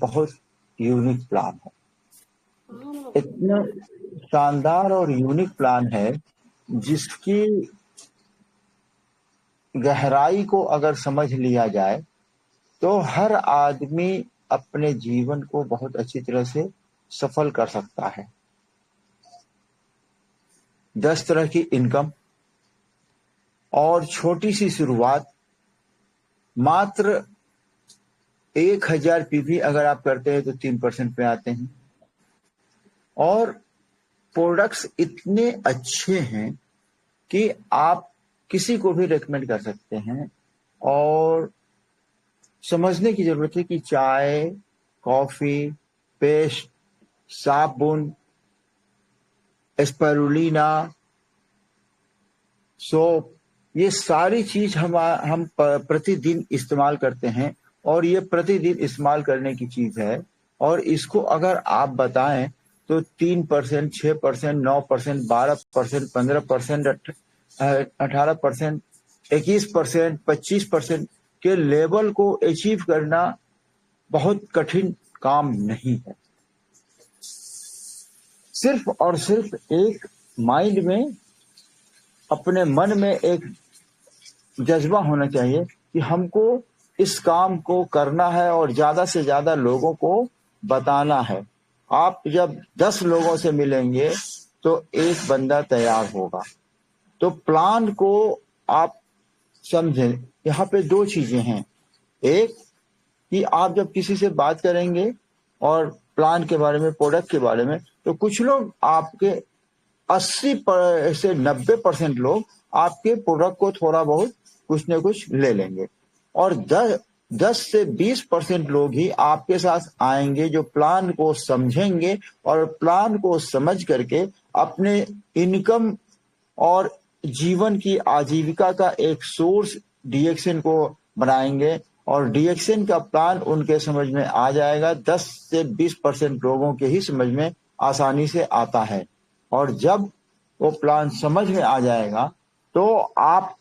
बहुत unique plan है। इतना शानदार और यूनिक प्लान है जिसकी गहराई को अगर समझ लिया जाए तो हर आदमी अपने जीवन को बहुत अच्छी तरह से सफल कर सकता है। 10 तरह की इनकम और छोटी सी शुरुआत, मात्र 1000 पीवी अगर आप करते हैं तो 3% पे आते हैं। और प्रोडक्ट्स इतने अच्छे हैं कि आप किसी को भी रेकमेंड कर सकते हैं। और समझने की जरूरत है कि चाय, कॉफी, पेस्ट, साबुन, स्पारुलिना, सोप, ये सारी चीज हम प्रतिदिन इस्तेमाल करते हैं और ये प्रतिदिन इस्तेमाल करने की चीज है। और इसको अगर आप बताएं तो 3%, 6%, 9%, 12%, 15%, 18%, 21%, 25% के लेवल को अचीव करना बहुत कठिन काम नहीं है। सिर्फ और सिर्फ एक माइंड में, अपने मन में एक जज्बा होना चाहिए कि हमको इस काम को करना है और ज्यादा से ज्यादा लोगों को बताना है। आप जब 10 लोगों से मिलेंगे तो एक बंदा तैयार होगा। तो प्लान को आप समझें। यहाँ पे 2 चीजें हैं। एक कि आप जब किसी से बात करेंगे और प्लान के बारे में, प्रोडक्ट के बारे में, तो कुछ लोग आपके 80 से 90% लोग आपके प्रोडक्ट को थोड़ा बहुत कुछ न कुछ ले लेंगे और 10 से 20% लोग ही आपके साथ आएंगे जो प्लान को समझेंगे और प्लान को समझ करके अपने इनकम और जीवन की आजीविका का एक सोर्स डीएक्सएन को बनाएंगे। और डीएक्सएन का प्लान उनके समझ में आ जाएगा। 10 से 20% लोगों के ही समझ में आसानी से आता है। और जब वो प्लान समझ में आ जाएगा तो आप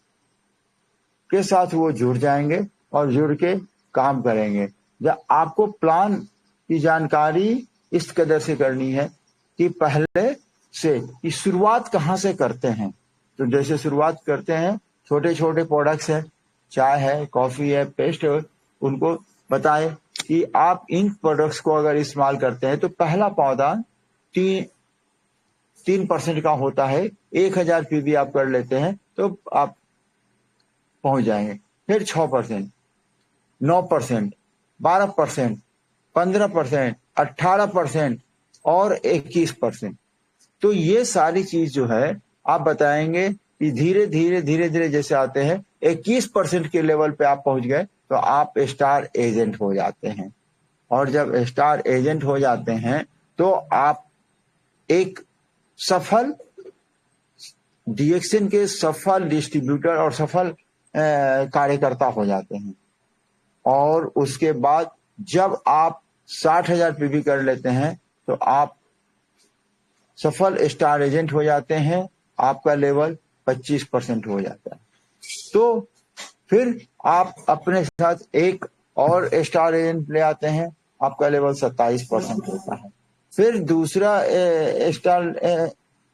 के साथ वो जुड़ जाएंगे और जुड़ के काम करेंगे। जब आपको प्लान की जानकारी इस कदर से करनी है कि पहले से कि शुरुआत कहाँ से करते हैं। तो जैसे शुरुआत करते हैं, छोटे छोटे प्रोडक्ट्स है, चाय है, कॉफी है, पेस्ट है, उनको बताएं कि आप इन प्रोडक्ट्स को अगर इस्तेमाल करते हैं तो पहला पौधा 3% का होता है। 1000 पीवी आप कर लेते हैं तो आप पहुंच जाएंगे। फिर 6%, 9%, 12%, 15%, 18% और 21%। तो ये सारी चीज जो है आप बताएंगे कि धीरे धीरे जैसे आते हैं 21% के लेवल पे आप पहुंच गए तो आप स्टार एजेंट हो जाते हैं। और जब स्टार एजेंट हो जाते हैं तो आप एक सफल डीएक्सएन के सफल डिस्ट्रीब्यूटर और सफल कार्यकर्ता हो जाते हैं। और उसके बाद जब आप 60,000 पीवी कर लेते हैं तो आप सफल स्टार एजेंट हो जाते हैं। आपका लेवल 25% हो जाता है। तो फिर आप अपने साथ एक और स्टार एजेंट ले आते हैं, आपका लेवल 27% होता है। फिर दूसरा स्टार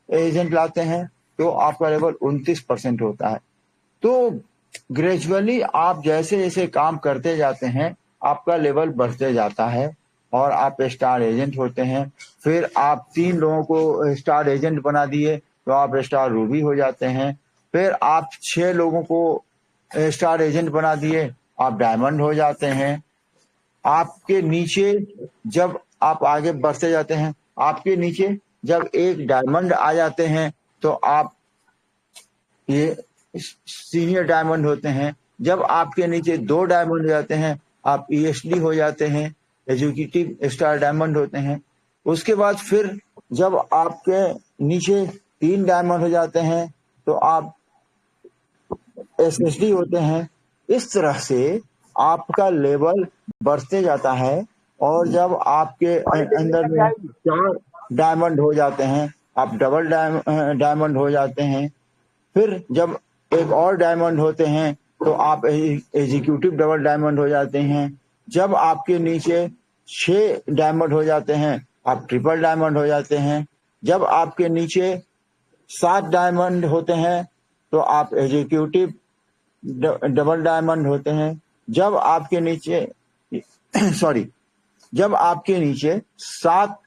एजेंट लाते हैं तो आपका लेवल 29% होता है। तो ग्रेजुअली आप जैसे जैसे काम करते जाते हैं आपका लेवल बढ़ते जाता है और आप स्टार एजेंट होते हैं। फिर आप 3 लोगों को स्टार एजेंट बना दिए तो आप स्टार रूबी हो जाते हैं। फिर आप 6 लोगों को स्टार एजेंट बना दिए, आप डायमंड हो जाते हैं। आपके नीचे जब आप आगे बढ़ते जाते हैं, आपके नीचे जब एक डायमंड आ जाते हैं तो आप ये सीनियर डायमंड होते हैं। जब आपके नीचे 2 डायमंड हो जाते हैं आप ईएसडी हो जाते हैं, एग्जीक्यूटिव स्टार डायमंड होते हैं। उसके बाद फिर जब आपके नीचे 3 डायमंड हो जाते हैं तो आप एसएसडी होते हैं। इस तरह से आपका लेवल बढ़ते जाता है। और जब आपके अंदर में 4 डायमंड हो जाते हैं आप डबल डायमंड हो जाते हैं। फिर जब एक और डायमंड होते हैं तो आप एग्जीक्यूटिव डबल डायमंड हो जाते हैं। जब आपके नीचे 6 डायमंड हो जाते हैं, आप ट्रिपल डायमंड हो जाते हैं। जब आपके नीचे 7 डायमंड होते हैं तो आप एग्जीक्यूटिव डबल डायमंड होते हैं। जब आपके नीचे सॉरी जब आपके नीचे 7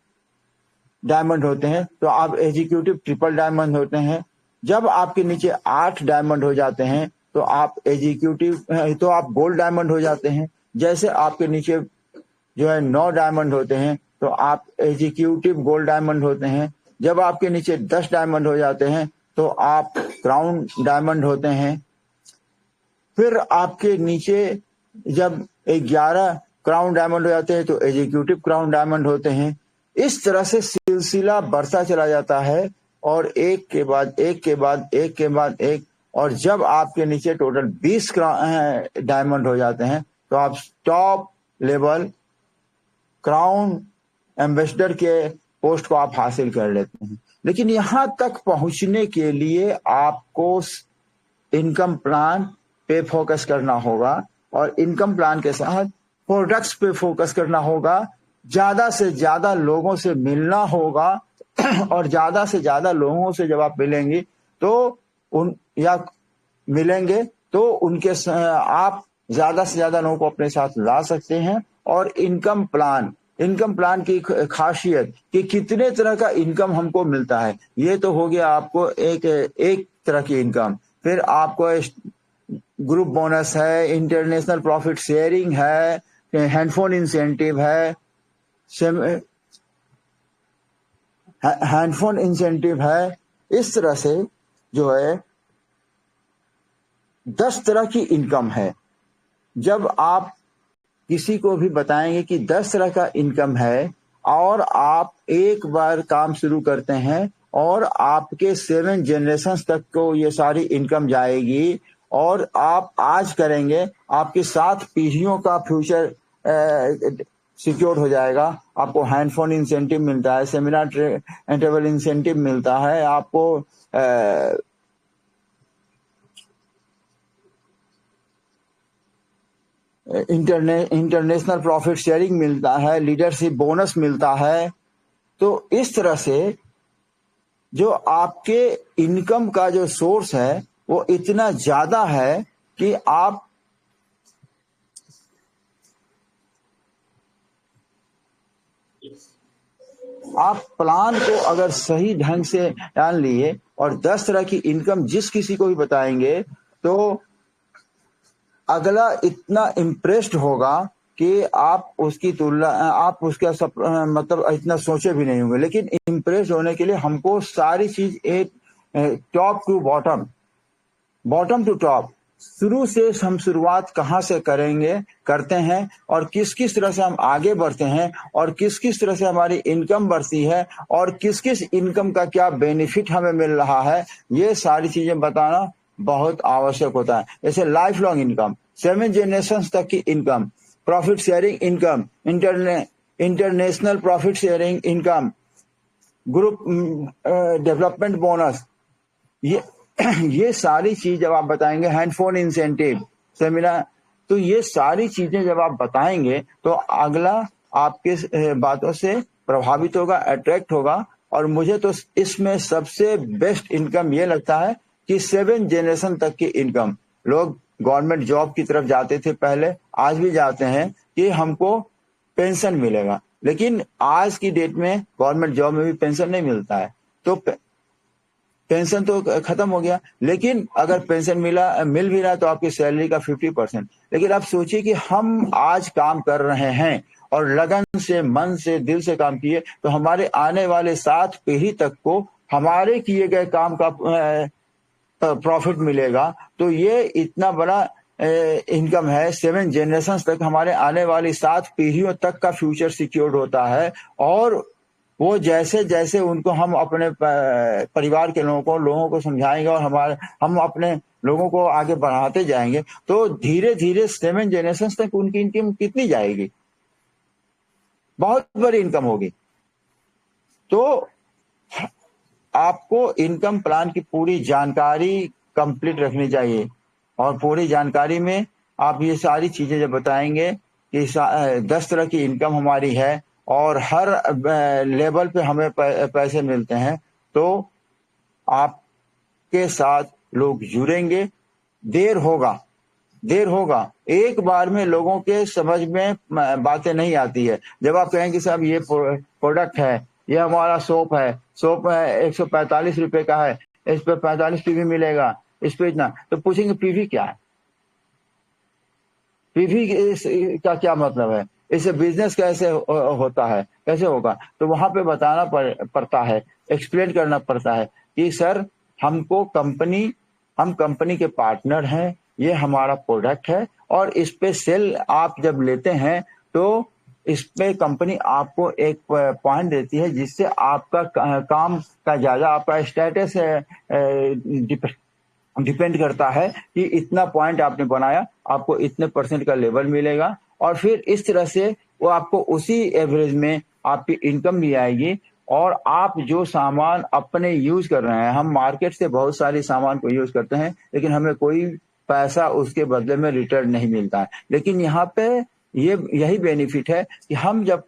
डायमंड होते हैं तो आप एग्जीक्यूटिव ट्रिपल डायमंड होते हैं। जब आपके नीचे 8 डायमंड हो जाते हैं तो आप गोल्ड डायमंड हो जाते हैं। जैसे आपके नीचे जो है 9 डायमंड होते हैं तो आप एग्जीक्यूटिव गोल्ड डायमंड होते हैं। जब आपके नीचे 10 डायमंड हो जाते हैं तो आप क्राउन डायमंड होते हैं। फिर आपके नीचे जब 11 क्राउन डायमंड हो जाते हैं तो एग्जीक्यूटिव क्राउन डायमंड होते हैं। इस तरह से सिलसिला बढ़ता चला जाता है और एक के बाद एक के बाद एक के बाद एक, और जब आपके नीचे टोटल 20 डायमंड हो जाते हैं तो आप टॉप लेवल क्राउन एम्बेसडर के पोस्ट को आप हासिल कर लेते हैं। लेकिन यहां तक पहुंचने के लिए आपको इनकम प्लान पे फोकस करना होगा और इनकम प्लान के साथ प्रोडक्ट्स पे फोकस करना होगा। ज्यादा से ज्यादा लोगों से मिलना होगा और ज्यादा से ज्यादा लोगों से जब आप मिलेंगे तो उनके आप ज्यादा से ज्यादा लोगों को अपने साथ ला सकते हैं। और इनकम प्लान की खासियत कि कितने तरह का इनकम हमको मिलता है। ये तो हो गया आपको एक तरह की इनकम। फिर आपको ग्रुप बोनस है, इंटरनेशनल प्रॉफिट शेयरिंग है, हैंडफोन इंसेंटिव है, इस तरह से जो है 10 तरह की इनकम है। जब आप किसी को भी बताएंगे कि 10 तरह का इनकम है और आप एक बार काम शुरू करते हैं और आपके 7 जनरेशन तक को ये सारी इनकम जाएगी और आप आज करेंगे, आपकी 7 पीढ़ियों का फ्यूचर सिक्योर हो जाएगा। आपको हैंडफोन इंसेंटिव मिलता है, सेमिनार ट्रेवल इंसेंटिव मिलता है, आपको इंटरनेशनल प्रॉफिट शेयरिंग मिलता है, लीडरशिप बोनस मिलता है। तो इस तरह से जो आपके इनकम का जो सोर्स है वो इतना ज्यादा है कि आप प्लान को अगर सही ढंग से जान लिए और 10 तरह की इनकम जिस किसी को भी बताएंगे तो अगला इतना इम्प्रेस्ड होगा कि आप उसकी तुलना उसका मतलब इतना सोचे भी नहीं होंगे। लेकिन इम्प्रेस्ड होने के लिए हमको सारी चीज एक top to bottom to top, शुरू से हम शुरुआत कहाँ से करते हैं और किस किस तरह से हम आगे बढ़ते हैं और किस किस तरह से हमारी इनकम बढ़ती है और किस किस इनकम का क्या बेनिफिट हमें मिल रहा है, ये सारी चीजें बताना बहुत आवश्यक होता है। जैसे लाइफ लॉन्ग इनकम, 7 जनरेशन तक की income, profit sharing income, international profit sharing income, group development bonus, ये सारी चीज जब आप बताएंगे, हैंडफोन इंसेंटिव, सेमिनार, तो ये सारी चीजें जब आप बताएंगे तो अगला आपके बातों से प्रभावित होगा, अट्रैक्ट होगा। और मुझे तो इसमें सबसे बेस्ट इनकम ये लगता है कि 7 जनरेशन तक की इनकम। लोग गवर्नमेंट जॉब की तरफ जाते थे पहले, आज भी जाते हैं कि हमको पेंशन मिलेगा, लेकिन आज की डेट में गवर्नमेंट जॉब में भी पेंशन नहीं मिलता है। तो पेंशन तो खत्म हो गया, लेकिन अगर पेंशन मिल भी रहा है तो आपकी सैलरी का 50%। लेकिन आप सोचिए कि हम आज काम कर रहे हैं और लगन से, मन से, दिल से काम किए तो हमारे आने वाले 7 पीढ़ी तक को हमारे किए गए काम का प्रॉफिट मिलेगा। तो ये इतना बड़ा इनकम है, 7 जनरेशन तक हमारे आने वाली 7 पीढ़ियों तक का फ्यूचर सिक्योर्ड होता है। और वो जैसे जैसे उनको हम अपने परिवार के लोगों को समझाएंगे और हम अपने लोगों को आगे बढ़ाते जाएंगे तो धीरे धीरे 7 जनरेशन तक उनकी इनकम कितनी जाएगी, बहुत बड़ी इनकम होगी। तो आपको इनकम प्लान की पूरी जानकारी कंप्लीट रखनी चाहिए और पूरी जानकारी में आप ये सारी चीजें जब बताएंगे कि 10 तरह की इनकम हमारी है और हर लेवल पे हमें पैसे मिलते हैं, तो आपके साथ लोग जुड़ेंगे। देर होगा, एक बार में लोगों के समझ में बातें नहीं आती है। जब आप कहेंगे साहब ये प्रोडक्ट है, ये हमारा सोप है 145 रुपए का है, इस पे 45 पीवी मिलेगा, इस पे इतना, तो पूछेंगे पीवी क्या है, पीवी का क्या मतलब है, इससे बिजनेस कैसे होता है, कैसे होगा। तो वहां पे बताना पड़ता है, एक्सप्लेन करना पड़ता है कि सर हम कंपनी के पार्टनर हैं, ये हमारा प्रोडक्ट है और इस पे सेल आप जब लेते हैं तो इस पे कंपनी आपको एक पॉइंट देती है, जिससे आपका काम का ज्यादा आपका स्टेटस डिपेंड करता है कि इतना पॉइंट आपने बनाया, आपको इतने परसेंट का लेवल मिलेगा। और फिर इस तरह से वो आपको उसी एवरेज में आपकी इनकम भी आएगी। और आप जो सामान अपने यूज कर रहे हैं, हम मार्केट से बहुत सारे सामान को यूज करते हैं, लेकिन हमें कोई पैसा उसके बदले में रिटर्न नहीं मिलता है। लेकिन यहाँ पे यही बेनिफिट है कि हम जब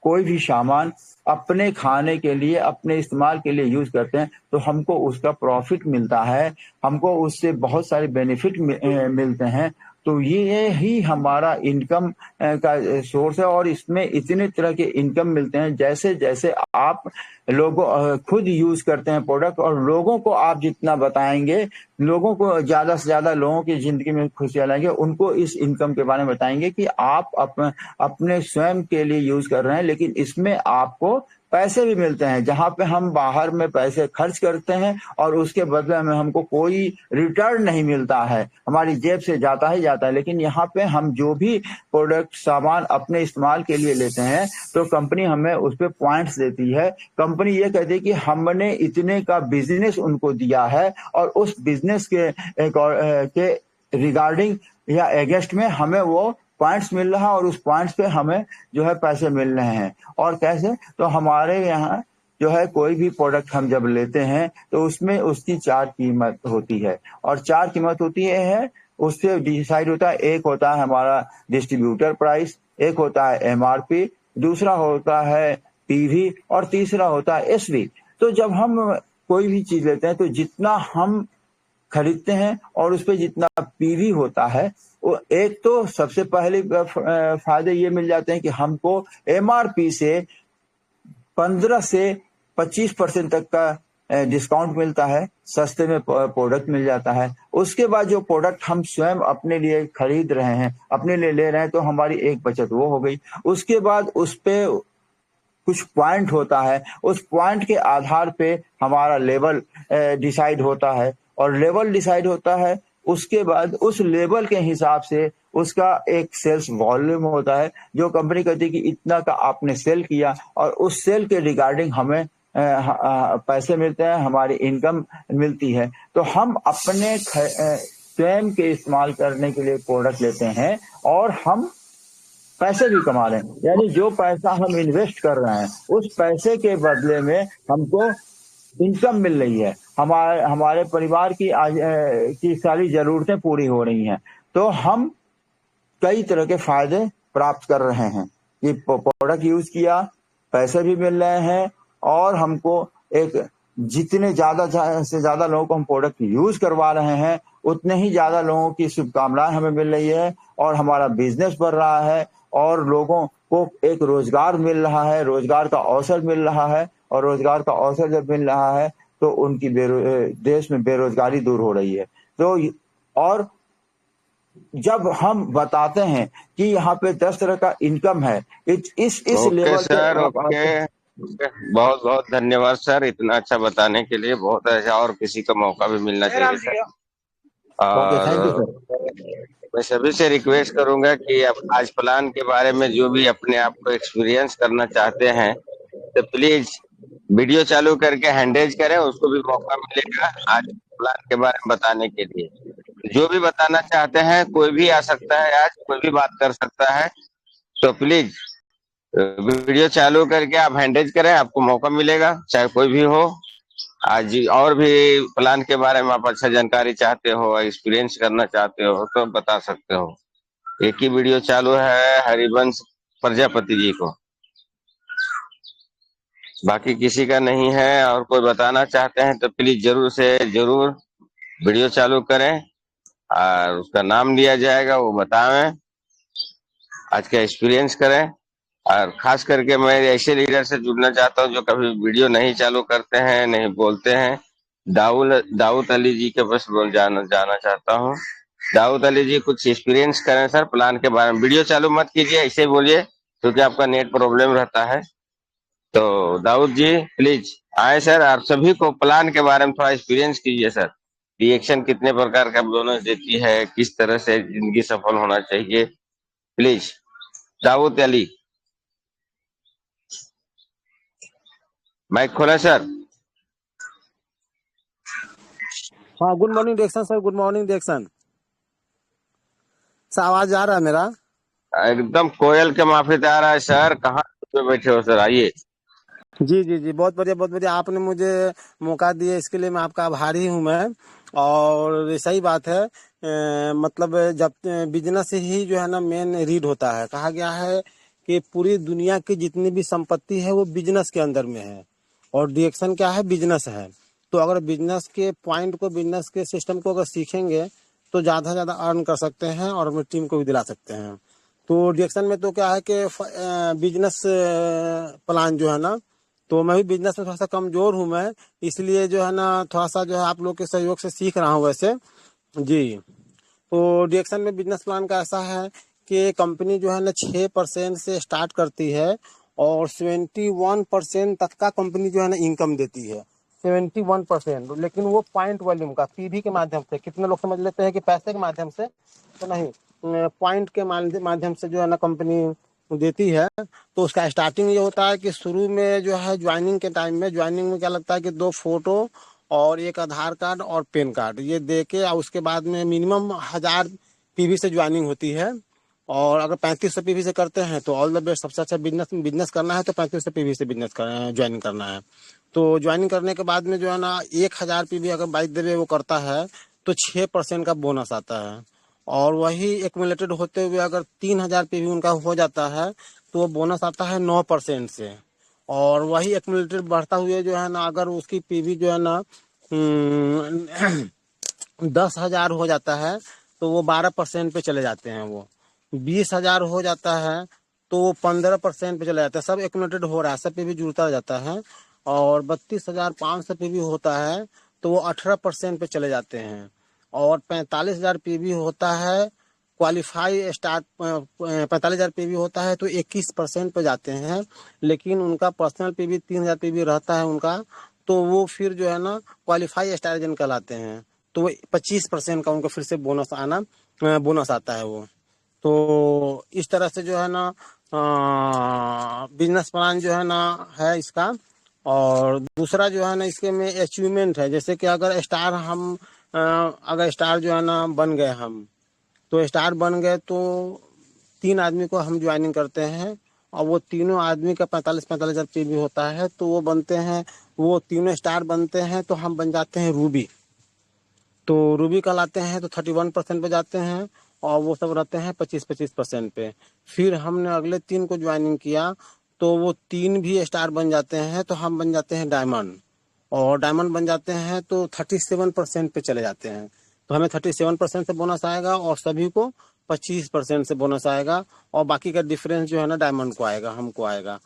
कोई भी सामान अपने खाने के लिए, अपने इस्तेमाल के लिए यूज करते हैं, तो हमको उसका प्रॉफिट मिलता है, हमको उससे बहुत सारे बेनिफिट मिलते हैं। तो ये ही हमारा इनकम का सोर्स है। और इसमें इतने तरह के इनकम मिलते हैं, जैसे जैसे आप लोगों खुद यूज करते हैं प्रोडक्ट, और लोगों को आप जितना बताएंगे, लोगों को ज्यादा से ज्यादा लोगों की जिंदगी में खुशियां लाएंगे, उनको इस इनकम के बारे में बताएंगे कि आप अपने स्वयं के लिए यूज कर रहे हैं, लेकिन इसमें आपको पैसे भी मिलते हैं। जहां पे हम बाहर में पैसे खर्च करते हैं और उसके बदले में हमको कोई रिटर्न नहीं मिलता है, हमारी जेब से जाता ही जाता है। लेकिन यहाँ पे हम जो भी प्रोडक्ट सामान अपने इस्तेमाल के लिए लेते हैं, तो कंपनी हमें उस पर पॉइंट्स देती है। कंपनी ये कहती है कि हमने इतने का बिजनेस उनको दिया है और उस बिजनेस के रिगार्डिंग या अगेंस्ट में हमें वो पॉइंट्स मिल रहा है, और उस पॉइंट्स पे हमें जो है पैसे मिल रहे हैं। और कैसे, तो हमारे यहाँ जो है कोई भी प्रोडक्ट हम जब लेते हैं तो उसमें उसकी 4 कीमत होती है, और 4 कीमत होती है, उससे डिसाइड होता है। एक होता है हमारा डिस्ट्रीब्यूटर प्राइस, एक होता है एमआरपी, दूसरा होता है पीवी, और तीसरा होता है एसवी। तो जब हम कोई भी चीज लेते हैं, तो जितना हम खरीदते हैं और उस पर जितना पीवी होता है, वो एक तो सबसे पहले फायदे ये मिल जाते हैं कि हमको एमआरपी से 15 से 25% तक का डिस्काउंट मिलता है, सस्ते में प्रोडक्ट मिल जाता है। उसके बाद जो प्रोडक्ट हम स्वयं अपने लिए खरीद रहे हैं, अपने लिए ले रहे हैं, तो हमारी एक बचत वो हो गई। उसके बाद उस पे कुछ पॉइंट होता है, उस पॉइंट के आधार पे हमारा लेवल डिसाइड होता है, और लेवल डिसाइड होता है, उसके बाद उस लेवल के हिसाब से उसका एक सेल्स वॉल्यूम होता है, जो कंपनी कहती है कि इतना का आपने सेल किया, और उस सेल के रिगार्डिंग हमें पैसे मिलते हैं, हमारी इनकम मिलती है। तो हम अपने स्वयं के इस्तेमाल करने के लिए प्रोडक्ट लेते हैं, और हम पैसे भी कमा रहे हैं। यानी जो पैसा हम इन्वेस्ट कर रहे हैं, उस पैसे के बदले में हमको इनकम मिल रही है, हमारे परिवार की सारी जरूरतें पूरी हो रही हैं। तो हम कई तरह के फायदे प्राप्त कर रहे हैं कि प्रोडक्ट यूज किया, पैसे भी मिल रहे हैं, और हमको एक जितने ज्यादा से ज्यादा लोगों को हम प्रोडक्ट यूज करवा रहे हैं, उतने ही ज्यादा लोगों की शुभकामनाएं हमें मिल रही है, और हमारा बिजनेस बढ़ रहा है, और लोगों को एक रोजगार मिल रहा है, रोजगार का अवसर मिल रहा है। और रोजगार का अवसर जब मिल रहा है, तो उनकी देश में बेरोजगारी दूर हो रही है। तो और जब हम बताते हैं कि यहाँ पे 10 तरह का इनकम है, इस लेवल सर, ओके, बहुत बहुत धन्यवाद सर, इतना अच्छा बताने के लिए। बहुत अच्छा, और किसी का मौका भी मिलना चाहिए सर। ओके, थैंक यू और सर। मैं सभी से रिक्वेस्ट करूंगा कि अब आज प्लान के बारे में जो भी अपने आप को एक्सपीरियंस करना चाहते हैं, तो प्लीज वीडियो चालू करके हैंडेज करें, उसको भी मौका मिलेगा आज प्लान के बारे में बताने के लिए। जो भी बताना चाहते हैं, कोई भी आ सकता है, आज कोई भी बात कर सकता है। तो प्लीज वीडियो चालू करके आप हैंडेज करें, आपको मौका मिलेगा, चाहे कोई भी हो। आज और भी प्लान के बारे में आप अच्छा जानकारी चाहते हो, एक्सपीरियंस करना चाहते हो, तो बता सकते हो। एक ही वीडियो चालू है हरिवंश प्रजापति जी को, बाकी किसी का नहीं है। और कोई बताना चाहते हैं तो प्लीज जरूर से जरूर वीडियो चालू करें और उसका नाम लिया जाएगा, वो बतावें, आज का एक्सपीरियंस करें। और खास करके मैं ऐसे लीडर से जुड़ना चाहता हूँ जो कभी वीडियो नहीं चालू करते हैं, नहीं बोलते हैं। दाऊद अली जी के पास जाना चाहता हूँ। दाऊद अली जी कुछ एक्सपीरियंस करें सर प्लान के बारे में। वीडियो चालू मत कीजिए, ऐसे बोलिए क्योंकि आपका नेट प्रॉब्लम रहता है। तो दाऊद जी प्लीज आए सर, आप सभी को प्लान के बारे में थोड़ा एक्सपीरियंस कीजिए सर। रिएक्शन कितने प्रकार का बोनस देती है, किस तरह से जिंदगी सफल होना चाहिए, प्लीज दाऊद अली माइक खोला सर। हाँ, गुड मॉर्निंग डिएक्शन सर, गुड मॉर्निंग डिएक्शन सर। आवाज आ रहा है मेरा? एकदम कोयल के माफिक आ रहा है सर, कहाँ पे बैठे हो सर, आइए। जी जी जी, बहुत बढ़िया बहुत बढ़िया। आपने मुझे मौका दिया, इसके लिए मैं आपका आभारी हूँ मैं। और सही बात है, मतलब जब बिजनेस ही जो है ना मेन रीड होता है। कहा गया है कि पूरी दुनिया की जितनी भी संपत्ति है वो बिजनेस के अंदर में है, और डिएक्शन क्या है? बिजनेस है। तो अगर बिजनेस के पॉइंट को, बिजनेस के सिस्टम को अगर सीखेंगे तो ज़्यादा से ज़्यादा अर्न कर सकते हैं और अपनी टीम को भी दिला सकते हैं। तो डिएक्शन में तो क्या है कि बिजनेस प्लान जो है ना, तो मैं भी बिजनेस में थोड़ा सा कमजोर हूँ मैं, इसलिए जो है ना थोड़ा सा जो है आप लोग के सहयोग से सीख रहा हूँ वैसे। जी, तो डिएक्शन में बिजनेस प्लान का ऐसा है कि कंपनी जो है ना 6% से स्टार्ट करती है और 71% तक का कंपनी जो है ना इनकम देती है। 71%, लेकिन वो पॉइंट वॉल्यूम का, पीवी के माध्यम से। कितने लोग समझ लेते हैं कि पैसे के माध्यम से, तो नहीं, पॉइंट के माध्यम से जो है ना कंपनी देती है। तो उसका स्टार्टिंग ये होता है कि शुरू में जो है ज्वाइनिंग के टाइम में, ज्वाइनिंग में क्या लगता है कि 2 फोटो और एक आधार कार्ड और पैन कार्ड ये दे के, और उसके बाद में मिनिमम 1000 पीवी से ज्वाइनिंग होती है। और अगर 3500 पीवी से करते हैं तो ऑल द बेस्ट, सबसे अच्छा। बिजनेस करना है तो 3500 पीवी से बिजनेस ज्वाइनिंग करना है। तो ज्वाइनिंग करने के बाद में जो है ना 1000 पीवी अगर बाई द वे वो करता है तो 6% का बोनस आता है। और वही एक्यूमुलेटेड होते हुए अगर 3000 पीवी उनका हो जाता है तो वो बोनस आता है 9% से। और वही एक्यूमुलेटेड बढ़ता हुए जो है ना, अगर उसकी पीवी जो है ना 10,000 हो जाता है तो वो 12% पे चले जाते हैं। वो 20,000 हो जाता है तो वो 15% पे चले जाता है। सब एक्यूमुलेटेड हो रहा है, सब पे भी जुड़ता जाता है। और 32,500 पे भी होता है तो वो 18% पे चले जाते हैं। और 45,000 पे भी होता है क्वालिफाई स्टार्ट, 45,000 पे भी होता है तो 21% पे जाते हैं। लेकिन उनका पर्सनल पे भी 3,000 पे भी रहता है उनका, तो वो फिर जो है ना क्वालिफाई स्टार एजेंट कहलाते हैं। तो वो 25% का उनको फिर से बोनस आता है वो। तो इस तरह से जो है ना बिजनेस प्लान जो है ना है इसका। और दूसरा जो है ना इसके में अचीवमेंट है, जैसे कि अगर स्टार हम अगर स्टार जो है ना बन गए हम, तो स्टार बन गए तो 3 आदमी को हम ज्वाइनिंग करते हैं और वो तीनों आदमी का 45,000 पीवी होता है तो वो बनते हैं, वो तीनों स्टार बनते हैं तो हम बन जाते हैं रूबी। तो रूबी कहलाते हैं तो 31% पे जाते हैं और वो सब रहते हैं 25% पे। फिर हमने अगले 3 को ज्वाइनिंग किया तो वो 3 भी स्टार बन जाते हैं तो हम बन जाते हैं डायमंड। और डायमंड बन जाते हैं तो 37% पे चले जाते हैं तो हमें 37% से बोनस आएगा और सभी को 25% से बोनस आएगा। और बाकी का डिफरेंस जो है ना डायमंड को आएगा, हमको आएगा।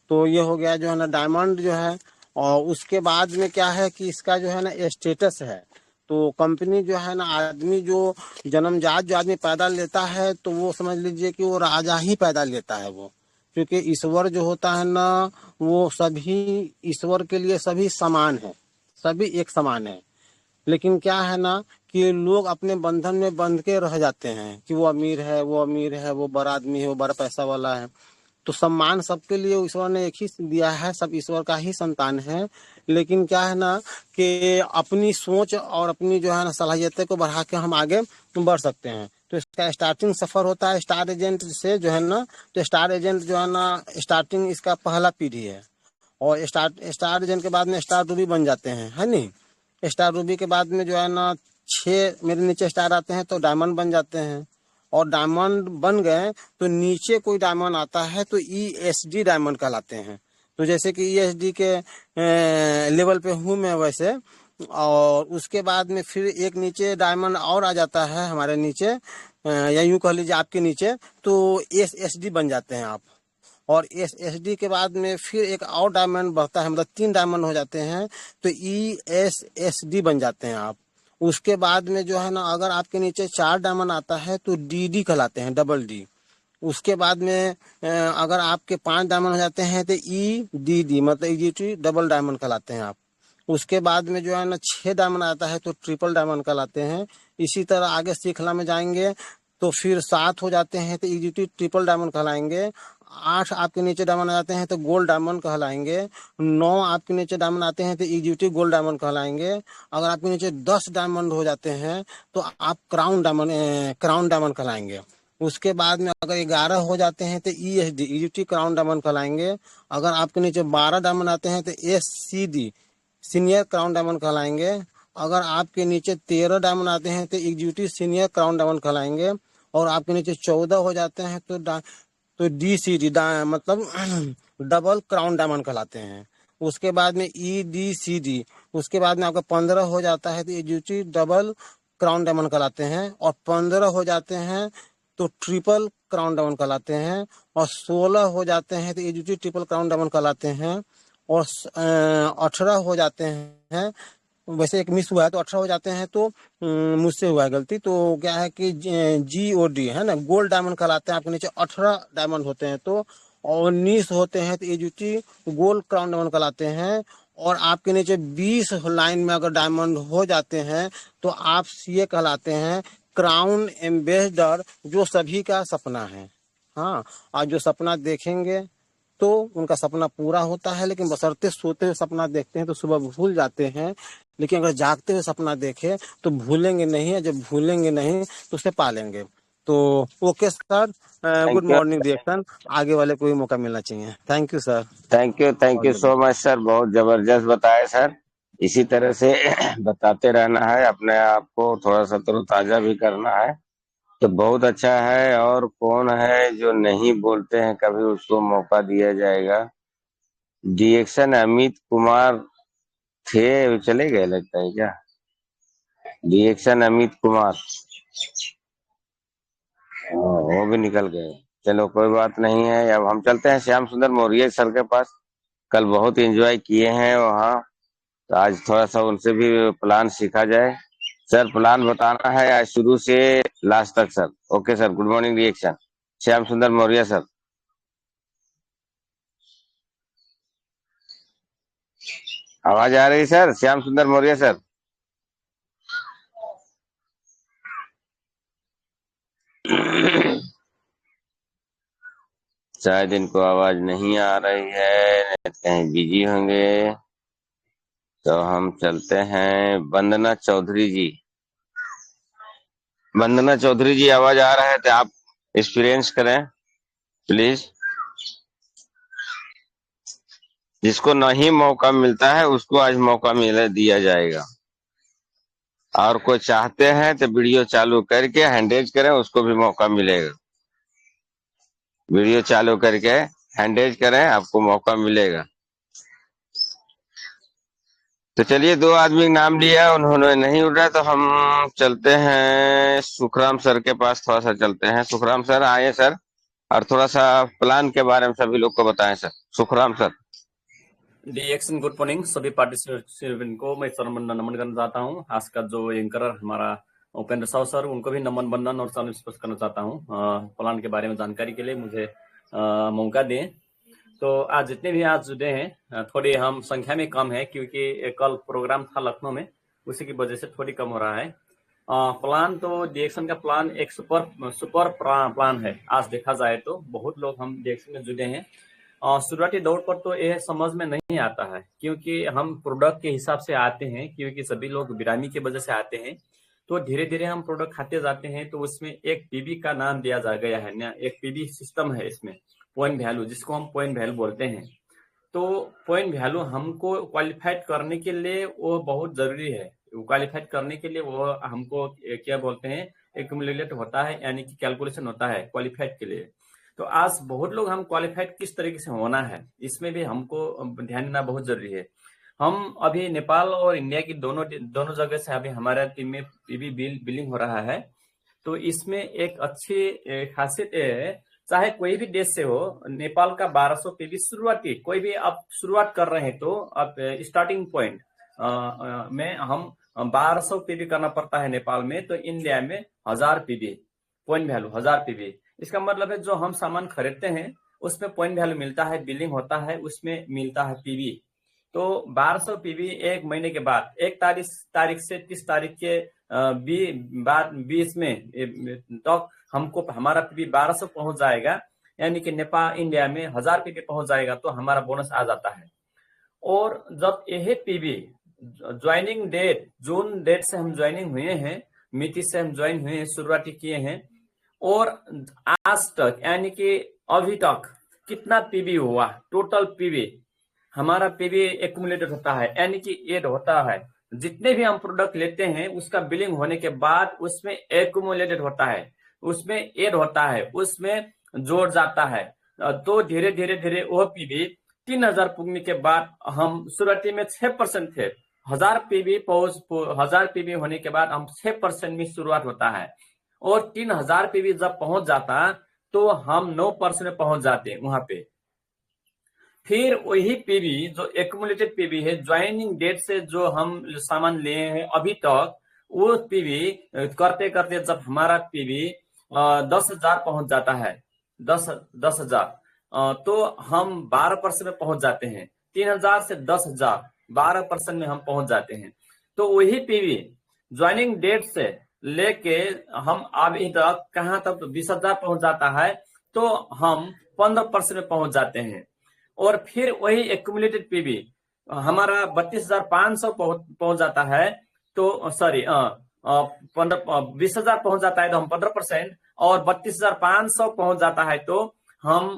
तो ये हो गया जो है ना डायमंड जो है। और उसके बाद में क्या है कि इसका जो है ना स्टेटस है। तो कंपनी जो है ना, आदमी जो जन्मजात जो आदमी पैदा लेता है तो वो समझ लीजिए कि वो राजा ही पैदा लेता है वो। क्योंकि ईश्वर जो होता है ना, वो सभी, ईश्वर के लिए सभी समान है, सभी एक समान है। लेकिन क्या है ना कि लोग अपने बंधन में बंध के रह जाते हैं कि वो अमीर है, वो अमीर है, वो बड़ा आदमी है, वो बड़ा पैसा वाला है। तो सम्मान सबके लिए ईश्वर ने एक ही दिया है, सब ईश्वर का ही संतान है। लेकिन क्या है ना कि अपनी सोच और अपनी जो है ना सलाहियतें को बढ़ा के हम आगे बढ़ सकते हैं। तो इसका स्टार्टिंग सफर होता है स्टार एजेंट से जो है ना। तो स्टार एजेंट जो है ना स्टार्टिंग इसका पहला पीढ़ी है। और स्टार एजेंट के बाद में स्टार रूबी बन जाते हैं, है नहीं। स्टार रूबी के बाद में जो है ना 6 मेरे नीचे स्टार आते हैं तो डायमंड बन जाते हैं। और डायमंड बन गए तो नीचे कोई डायमंड आता है तो ESD डायमंड कहलाते हैं। तो जैसे कि ESD के लेवल पे हूँ मैं वैसे, और उसके बाद में फिर एक नीचे डायमंड और आ जाता है हमारे नीचे, या यूं कह लीजिए आपके नीचे, तो SSD बन जाते हैं आप। और SSD के बाद में फिर एक और डायमंड बढ़ता है, मतलब 3 डायमंड हो जाते हैं तो ESSD बन जाते हैं आप। उसके बाद में जो है ना, अगर आपके नीचे 4 डायमंड आता है तो DD कहलाते हैं, डबल डी। उसके बाद में अगर आपके 5 डायमंड हो जाते हैं तो EDD मतलब EDT डबल डायमंड कहलाते हैं आप। उसके बाद में जो है ना 6 डायमंड आता है तो ट्रिपल डायमंड कहलाते हैं। इसी तरह आगे श्रृंखला में जाएंगे तो फिर 7 हो जाते हैं तो EDT ट्रिपल डायमंड कहलाएंगे। 8 आपके नीचे डायमंड आ जाते हैं तो गोल्ड डायमंड कहलाएंगे। 9 आपके नीचे डायमंड आते हैं तो EDT गोल्ड डायमंड कहलाएंगे। अगर आपके नीचे 10 डायमंड हो जाते हैं तो आप क्राउन डायमंड कहलाएंगे। उसके बाद में अगर 11 हो जाते हैं तो EDT क्राउन डायमंड कहलाएंगे। अगर आपके नीचे 12 डायमंड आते हैं तो SCD सीनियर क्राउन डायमंड कहलाएंगे। अगर आपके नीचे 13 डायमंड आते हैं तो एग्जीक्यूटिव सीनियर क्राउन डायमंड कहलाएंगे। और आपके नीचे 14 हो जाते हैं तो DCD मतलब डबल क्राउन डायमंड कहलाते हैं। उसके बाद में EDCD, उसके बाद में आपका 15 हो जाता है तो एग्जीक्यूटिव डबल क्राउन डायमंड कहलाते हैं। और 15 हो जाते हैं तो ट्रिपल क्राउन डायमंड कहलाते हैं। और 16 हो जाते हैं तो एग्जीक्यूटिव ट्रिपल क्राउन डायमंड कहलाते हैं। और 18 हो जाते हैं, वैसे एक मिस हुआ है तो 18 हो जाते हैं तो मुझसे हुआ है गलती, तो क्या है कि GOD है ना, गोल्ड डायमंड कहलाते हैं। आपके नीचे 18 डायमंड होते हैं तो, और 19 होते हैं तो EGT गोल्ड क्राउन डायमंड कहलाते हैं। और आपके नीचे 20 लाइन में अगर डायमंड हो जाते हैं तो आप CA कहलाते हैं, क्राउन एम्बेसडर, जो सभी का सपना है। हाँ, और जो सपना देखेंगे तो उनका सपना पूरा होता है, लेकिन बशर्ते सोते हुए सपना देखते हैं तो सुबह भूल जाते हैं। लेकिन अगर जागते हुए सपना देखे तो भूलेंगे नहीं, जब भूलेंगे नहीं तो उसे पालेंगे। तो okay sir, good thank you. Morning डिएक्शन। आगे वाले को भी मौका मिलना चाहिए। Thank you sir. Thank you so much sir, बहुत जबरदस्त बताया सर। इसी तरह से बताते रहना है, अपने आप को थोड़ा सा तरोताजा भी करना है, तो बहुत अच्छा है। और कौन है जो नहीं बोलते हैं कभी, उसको मौका दिया जाएगा। डिएक्शन अमित कुमार थे, चले गए लगता है क्या? डिएक्शन अमित कुमार, वो भी निकल गए। चलो कोई बात नहीं है, अब हम चलते हैं श्याम सुंदर मौर्य सर के पास। कल बहुत एंजॉय किए हैं वहाँ, तो आज थोड़ा सा उनसे भी प्लान सीखा जाए। सर प्लान बताना है आज शुरू से लास्ट तक sir. Okay sir, good morning reaction, Shyam सुंदर मौर्य सर। आवाज आ रही सर? श्याम सुंदर मौर्य सर। शायद इनको आवाज नहीं आ रही है, नहीं तो कहीं बिजी होंगे। तो हम चलते हैं वंदना चौधरी जी। वंदना चौधरी जी, आवाज आ रहा है तो आप एक्सपीरियंस करें प्लीज। जिसको नहीं मौका मिलता है उसको आज मौका मिले दिया जाएगा। और कोई चाहते हैं तो वीडियो चालू करके हैंडेज करें, उसको भी मौका मिलेगा। वीडियो चालू करके हैंडेज करें, आपको मौका मिलेगा। तो चलिए, 2 आदमी नाम लिया, उन्होंने नहीं उठा, तो हम चलते हैं सुखराम सर के पास। थोड़ा सा चलते हैं, सुखराम सर आए सर, और थोड़ा सा प्लान के बारे में सभी लोग को बताएं सर। सुखराम सर। डिएक्शन गुड मॉर्निंग सभी पार्टिसिपेंट को मैं नमन करना चाहता हूँ। आज का जो एंकर हमारा उपेंद्र साव सर, उनको भी नमन बंदन और सलाम स्पष्ट करना चाहता हूँ। प्लान के बारे में जानकारी के लिए मुझे मौका दें। तो आज जितने भी आज जुड़े हैं, थोड़ी हम संख्या में कम है क्योंकि कल प्रोग्राम था लखनऊ में, उसी की वजह से थोड़ी कम हो रहा है। प्लान तो डिएक्शन का प्लान एक सुपर प्लान है। आज देखा जाए तो बहुत लोग हम डिएक्शन में जुड़े हैं। शुरुआती दौर पर तो यह समझ में नहीं आता है क्योंकि हम प्रोडक्ट के हिसाब से आते हैं, क्योंकि सभी लोग बिरामी की वजह से आते हैं। तो धीरे धीरे हम प्रोडक्ट खाते जाते हैं, तो उसमें एक पीबी का नाम दिया जा गया है ना, एक पीबी सिस्टम है इसमें, पॉइंट वैल्यू, जिसको हम पॉइंट वैल्यू बोलते हैं। तो पॉइंट वैल्यू हमको क्वालिफाइड करने के लिए वो बहुत जरूरी है। क्वालिफाइड करने के लिए वो हमको क्या बोलते हैं, एक्यूमुलेट होता है, यानी कि कैलकुलेशन होता है क्वालिफाइड के लिए। तो आज बहुत लोग हम क्वालिफाइड किस तरीके से होना है, इसमें भी हमको ध्यान देना बहुत जरूरी है। हम अभी नेपाल और इंडिया की दोनों जगह से अभी हमारा टीम में पीबी बिलिंग हो रहा है। तो इसमें एक अच्छी खासियत है, चाहे कोई भी देश से हो, नेपाल का 1200 पीबी शुरुआती, कोई भी आप शुरुआत कर रहे हैं तो आप स्टार्टिंग पॉइंट में हम 1200 पीबी करना पड़ता है नेपाल में, तो इंडिया में 1000 पीबी पॉइंट वैल्यू 1000 पीबी। इसका मतलब है जो हम सामान खरीदते हैं उसमें पॉइंट वैल्यू मिलता है, बिलिंग होता है, उसमें मिलता है पीबी। तो 1200 पीबी एक महीने के बाद 1 तारीख से 30 तारीख के बीच में तो हमको हमारा पीबी 1200 पहुंच जाएगा, यानी कि नेपाल इंडिया में 1000 पीबी पहुंच जाएगा तो हमारा बोनस आ जाता है। और जब यही PB joining date June date से हम ज्वाइनिंग हुए हैं, मिति से हम ज्वाइन हुए हैं, शुरुआती किए हैं, और आज तक यानी कि अभी तक कितना पीबी हुआ, टोटल पीबी हमारा पीबी एक्यूमुलेटेड होता है, यानी कि एड होता है। जितने भी हम प्रोडक्ट लेते हैं उसका बिलिंग होने के बाद उसमें एक्यूमुलेटेड होता है, उसमें एड होता है, उसमें जोड़ जाता है। तो धीरे धीरे वो पीबी 3000 पुगने के बाद हम शुरुआती में 6% थे, 1000 पीबी होने के बाद हम 6% में शुरुआत होता है, और 3000 पीबी जब पहुंच जाता तो हम 9% में पहुंच जाते हैं वहां पे। फिर वही पीबी जो एक्यूमुलेटेड पीबी है, ज्वाइनिंग डेट से जो हम सामान लिए हैं अभी तक, वो पीबी करते करते जब हमारा पीबी 10,000 पहुंच जाता है, 10,000 तो हम 12% में पहुंच जाते हैं। 3000 से 10,000 12% में हम पहुंच जाते हैं। तो वही पीबी ज्वाइनिंग डेट से लेके हम अभी तक कहां तक 20,000 पहुंच जाता है, तो हम 15% में पहुंच जाते हैं। और फिर वही एक्यूमुलेटेड पीबी हमारा 32,500 पहुंच जाता है, तो सॉरी 20,000 पहुंच जाता है तो हम 15%, और 32,500 पहुंच जाता है तो हम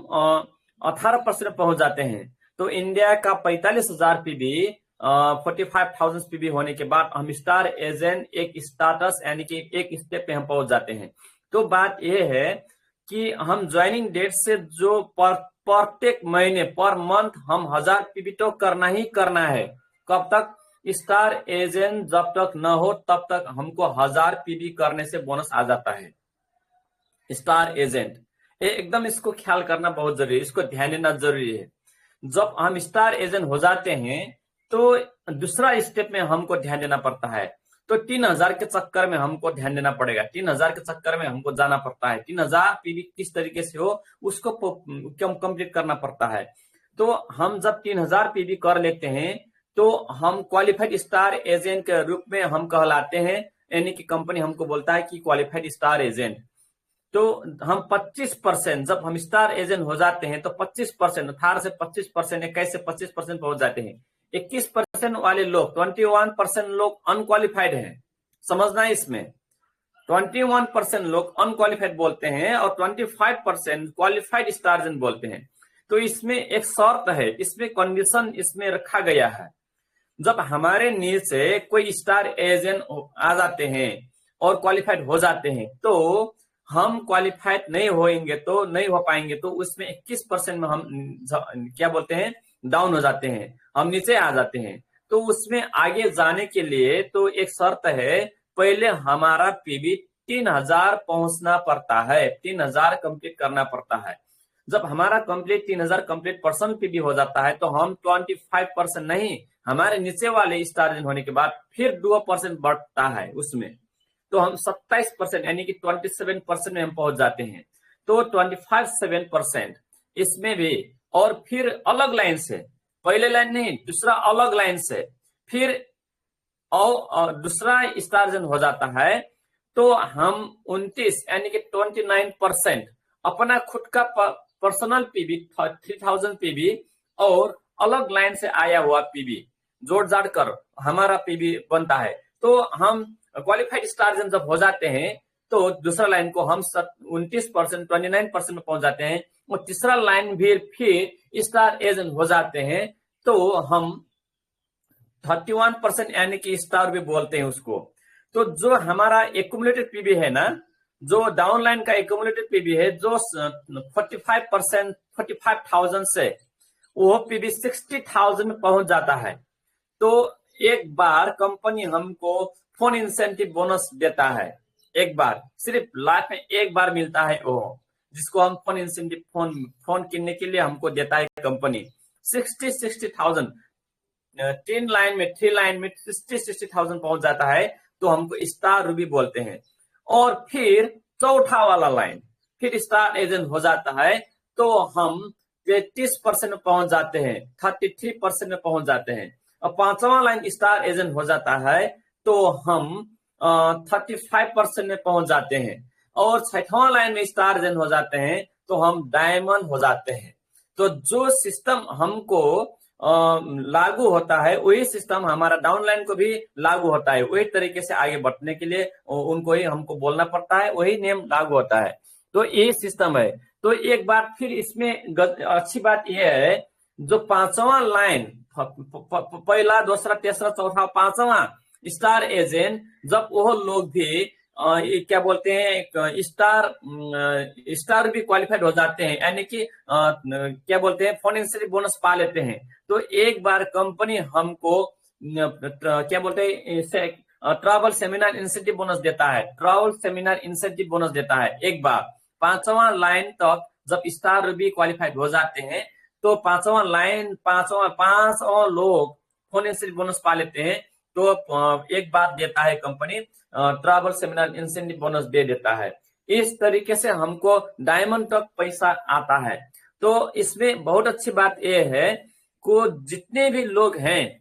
18% पहुंच जाते हैं। तो इंडिया का 45,000 पीबी 45,000 पीबी होने के बाद हम स्टार एजेंट एक स्टाटस यानी कि एक स्टेप पे हम पहुंच जाते हैं। तो बात यह है कि हम ज्वाइनिंग डेट से जो प्रत्येक महीने पर मंथ हम 1000 पीबी तो करना ही करना है। कब तक? स्टार एजेंट जब तक न हो तब तक हमको 1000 पीबी करने से बोनस आ जाता है। स्टार एजेंट एकदम इसको ख्याल करना बहुत जरूरी है, इसको ध्यान देना जरूरी है। जब हम स्टार एजेंट हो जाते हैं तो दूसरा स्टेप में हमको ध्यान देना पड़ता है। तो 3000 के चक्कर में हमको ध्यान देना पड़ेगा, 3000 के चक्कर में हमको जाना पड़ता है। 3000 पीबी किस तरीके से हो उसको कंप्लीट करना पड़ता है। तो हम जब 3000 पीबी कर लेते हैं तो हम क्वालिफाइड स्टार एजेंट के रूप में हम कहलाते हैं, यानी कि कंपनी हमको बोलता है कि क्वालिफाइड स्टार एजेंट। तो हम 25% जब हम स्टार एजेंट हो जाते हैं तो 25% 18 से 25% 21 से 25% पहुंच जाते हैं। 21% वाले लोग 21% लोग अनक्वालिफाइड हैं, समझना है इसमें। 21% लोग अनक्वालिफाइड बोलते हैं और 25% क्वालिफाइड स्टार एजेंट बोलते हैं। तो इसमें एक शर्त है, इसमें कंडीशन इसमें रखा गया है। जब हमारे नीचे कोई स्टार एजेंट आ जाते हैं और क्वालिफाइड हो जाते हैं तो हम क्वालिफाइड नहीं होंगे तो नहीं हो पाएंगे, तो उसमें 21% में हम क्या बोलते हैं डाउन हो जाते हैं, हम नीचे आ जाते हैं। तो उसमें आगे जाने के लिए तो एक शर्त है, पहले हमारा पीबी 3000 पहुंचना पड़ता है, 3000 कंप्लीट करना पड़ता है। जब हमारा कंप्लीट 3000 कंप्लीट पर्सन पीबी हो जाता है तो हम 25% नहीं, हमारे नीचे वाले स्टार होने के बाद फिर 2% बढ़ता है उसमें, तो हम 27% यानी कि 27% में हम पहुंच जाते हैं। तो 25-7% इसमें भी, और फिर अलग लाइन से, पहले लाइन नहीं दूसरा अलग लाइन से फिर और दूसरा स्टार्जन हो जाता है, तो हम 29 यानी कि 29% अपना खुद का पर्सनल पीबी 3000 पीबी और अलग लाइन से आया हुआ पीबी जोड़ जाड़ कर हमारा पीबी बनता है। तो हम क्वालिफाइड स्टार्जन जब हो जाते हैं तो दूसरा लाइन को हम 29% 29% में पहुंच जाते हैं, और तीसरा लाइन भी फिर स्टार एजेंट हो जाते हैं तो हम 31% यानी कि स्टार भी बोलते हैं उसको। तो जो हमारा एक्यूमुलेटेड पीबी है ना, जो डाउनलाइन का एक्यूमुलेटेड पीबी है, जो 45% 45,000 से वो पीबी 60,000 में पहुंच जाता है, तो एक बार कंपनी हमको फोन इंसेंटिव बोनस देता है। एक बार, सिर्फ लाइफ में एक बार मिलता है वो, जिसको हम फोन इंसेंटिव, फोन किनने के लिए हमको देता है कंपनी। 60,000 3 लाइन में 60,000 पहुंच जाता है, तो हमको स्टार रूबी बोलते हैं। और फिर चौथा वाला लाइन फिर स्टार एजेंट हो जाता है, तो हम 30% में पहुंच जाते हैं, 33% में पहुंच जाते हैं। और पांचवा लाइन स्टार एजेंट हो जाता है, तो हम 35% में पहुंच जाते हैं। और छठवां लाइन में स्टार एजेंट हो जाते हैं, तो हम डायमंड हो जाते हैं। तो जो सिस्टम हमको लागू होता है, वही सिस्टम हमारा डाउनलाइन को भी लागू होता है। वही तरीके से आगे बढ़ने के लिए उनको ही हमको बोलना पड़ता है, वही नियम लागू होता है। तो ये सिस्टम है। तो एक बार फिर इसमें अच्छी बात यह है, जो पांचवा लाइन, पहला, दूसरा, तीसरा, चौथा, पांचवा स्टार एजेंट, जब वो लोग भी क्या बोलते हैं, स्टार भी क्वालिफाइड हो जाते हैं, यानी कि क्या बोलते हैं, फोन इंसेंटिव बोनस पा लेते हैं, तो एक बार कंपनी हमको क्या बोलते हैं, ट्रैवल सेमिनार इंसेंटिव बोनस देता है। ट्रैवल सेमिनार इंसेंटिव बोनस देता है एक बार। पांचवा लाइन तक जब स्टार भी क्वालिफाइड हो जाते हैं, तो पांचवा लाइन, पांचवा लोग फोन इंसेंटिव बोनस पा लेते हैं, तो एक बार देता है company, travel seminar incentive bonus दे देता है। इस तरीके से हमको डायमंड तक पैसा आता है। तो इसमें बहुत अच्छी बात यह है को जितने भी लोग हैं,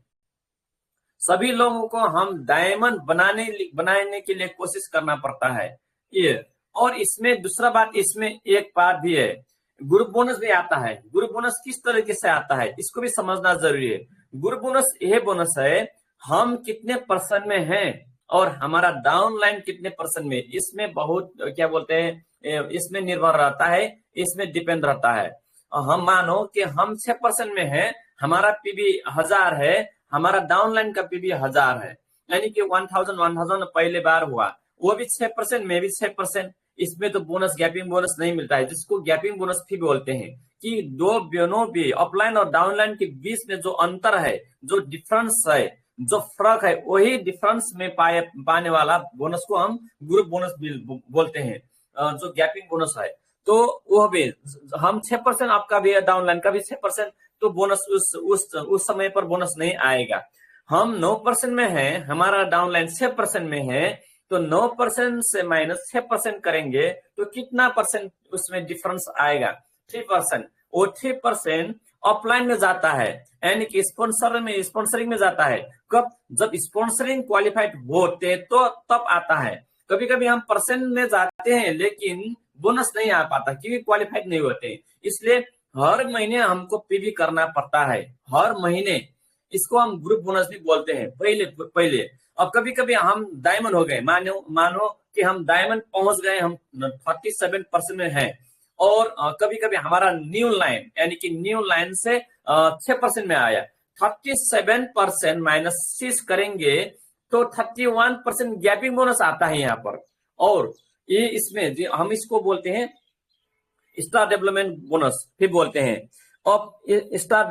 सभी लोगों को हम डायमंड बनाने के लिए कोशिश करना पड़ता है ये। और इसमें दूसरा बात, इसमें एक बात भी है, ग्रुप बोनस भी आता है। ग्रुप बोनस किस तरीके से आता है, इसको भी समझना जरूरी है। ग्रुप बोनस यह बोनस है, हम कितने परसेंट में हैं और हमारा डाउनलाइन कितने परसेंट में, इसमें बहुत क्या बोलते हैं, इसमें निर्भर रहता है, इसमें डिपेंड रहता है। हम मानो कि हम 6% में हैं, हमारा पीबी 1000 है, हमारा डाउनलाइन का पीबी 1000 है, यानी कि 1000 पहले बार हुआ, वो भी 6%, में भी 6%। इसमें तो बोनस, गैपिंग बोनस नहीं मिलता है, जिसको गैपिंग बोनस भी बोलते हैं, कि दोनों भी अपलाइन और डाउनलाइन के बीच में जो अंतर है, जो डिफरेंस है, जो फर्क है, वही डिफरेंस में पाने वाला बोनस को हम ग्रुप बोनस बोलते हैं, जो गैपिंग बोनस है। तो वो भी हम 6%, आपका भी डाउनलाइन का भी 6%, तो बोनस उस समय पर बोनस नहीं आएगा। हम 9% में हैं, हमारा डाउनलाइन 6% में है, तो 9% से माइनस 6% करेंगे, तो कितना परसेंट उसमें डिफरेंस आएगा, 3%। वो 3% ऑफलाइन में जाता है, यानी कि स्पॉन्सरिंग में जाता है। कब, जब स्पॉन्सरिंग क्वालिफाइड होते तो तब आता है। कभी कभी हम परसेंट में जाते हैं, लेकिन बोनस नहीं आ पाता क्योंकि क्वालिफाइड नहीं होते। इसलिए हर महीने हमको पीबी करना पड़ता है, हर महीने। इसको हम ग्रुप बोनस भी बोलते हैं पहले। अब कभी कभी हम डायमंड हो गए, मानो कि हम डायमंड पहुंच गए, हम 47% में हैं, और कभी कभी हमारा न्यू लाइन, यानी कि न्यू लाइन से 6% में आया, 37% माइनस 6 करेंगे तो 31% गैपिंग बोनस आता है यहाँ पर। और ये इसमें हम इसको बोलते हैं स्टार डेवलपमेंट बोनस भी बोलते हैं। अब स्टार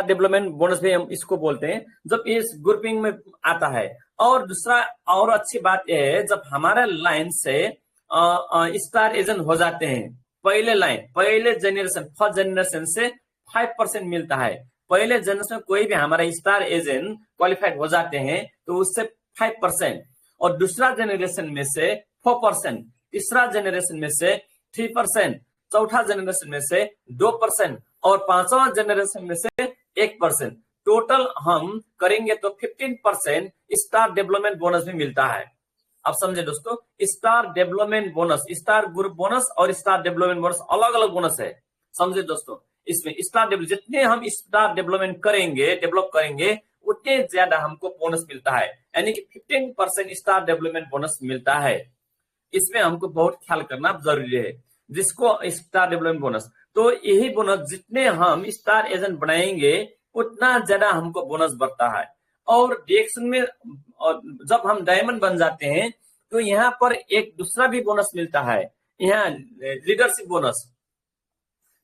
डेवलपमेंट बोनस भी हम इसको बोलते हैं, जब इस ग्रुपिंग में आता है। और दूसरा और अच्छी बात यह है, जब हमारा लाइन से स्टार एजेंट हो जाते हैं, पहले जनरेशन, फर्स्ट जनरेशन से 5% मिलता है। पहले जनरेशन में कोई भी हमारा स्टार एजेंट क्वालिफाइड हो जाते हैं, तो उससे 5%, और दूसरा जनरेशन में से 4%, तीसरा जनरेशन में से 3%, चौथा जनरेशन में से 2%, और पांचवा जनरेशन में से 1%। टोटल हम करेंगे तो 15% स्टार डेवलपमेंट बोनस भी मिलता है। अब समझे दोस्तों, star development bonus, star group bonus और स्टार डेवलपमेंट बोनस अलग अलग बोनस है। समझे दोस्तों, इसमें जितने हम स्टार डेवलप करेंगे उतने ज्यादा हमको बोनस मिलता है, यानी कि 15% स्टार डेवलपमेंट बोनस मिलता है। इसमें हमको बहुत ख्याल करना जरूरी है, जिसको स्टार डेवलपमेंट बोनस। तो यही बोनस जितने हम स्टार एजेंट बनाएंगे उतना ज्यादा हमको बोनस बढ़ता है। और डीएक्शन में जब हम डायमंड बन जाते हैं तो यहाँ पर एक दूसरा भी बोनस मिलता है, यहाँ लीडरशिप बोनस।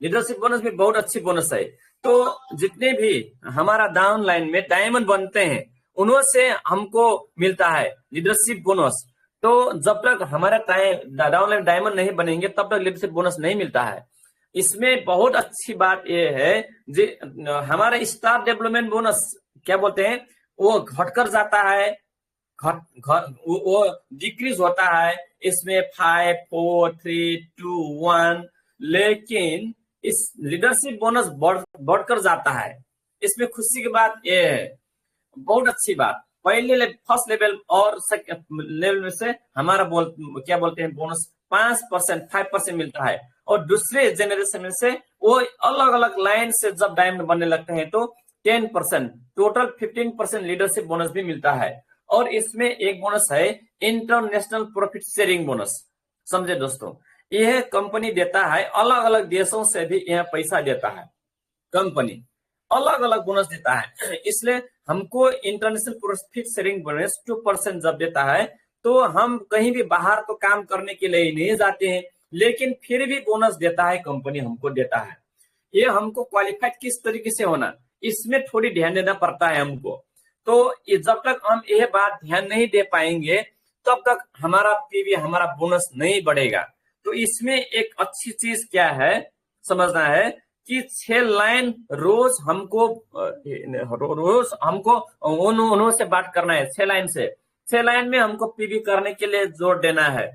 लीडरशिप बोनस भी बहुत अच्छी बोनस है। तो जितने भी हमारा डाउन लाइन में डायमंड बनते हैं उन्हों से हमको मिलता है लीडरशिप बोनस। तो जब तक हमारा डाउन लाइन डायमंड नहीं बनेंगे तब तक लीडरशिप बोनस नहीं मिलता है। इसमें बहुत अच्छी बात यह है जी, हमारा स्टाफ डेवलपमेंट बोनस क्या बोलते हैं वो घटकर जाता है, वो डिक्रीज होता है इसमें 5 4 3 2 1, लेकिन इस लीडरशिप बोनस बढ़कर जाता है। इसमें खुशी की बात यह है, बहुत अच्छी बात, पहले फर्स्ट लेवल और लेवल में से हमारा क्या बोलते हैं बोनस 5% 5% मिलता है, और दूसरे जनरेशन में से वो अलग अलग लाइन से जब डायमंड बनने लगते हैं तो 10%, टोटल 15% लीडरशिप बोनस भी मिलता है। और इसमें एक बोनस है इंटरनेशनल प्रॉफिट शेयरिंग बोनस। समझे दोस्तों, यह कंपनी देता है, अलग अलग देशों से भी यह पैसा देता है, कंपनी अलग अलग बोनस देता है। इसलिए हमको इंटरनेशनल प्रॉफिट शेयरिंग बोनस 2% जब देता है तो हम कहीं भी बाहर तो काम करने के लिए नहीं जाते हैं, लेकिन फिर भी बोनस देता है, कंपनी हमको देता है। ये हमको क्वालिफाइड किस तरीके से होना, इसमें थोड़ी ध्यान देना पड़ता है हमको। तो जब तक हम यह बात ध्यान नहीं दे पाएंगे तब तक हमारा पीवी, हमारा बोनस नहीं बढ़ेगा। तो इसमें एक अच्छी चीज क्या है समझना है कि 6 लाइन रोज हमको उन्हों से बात करना है, 6 लाइन से, 6 लाइन में हमको पीवी करने के लिए जोर देना है।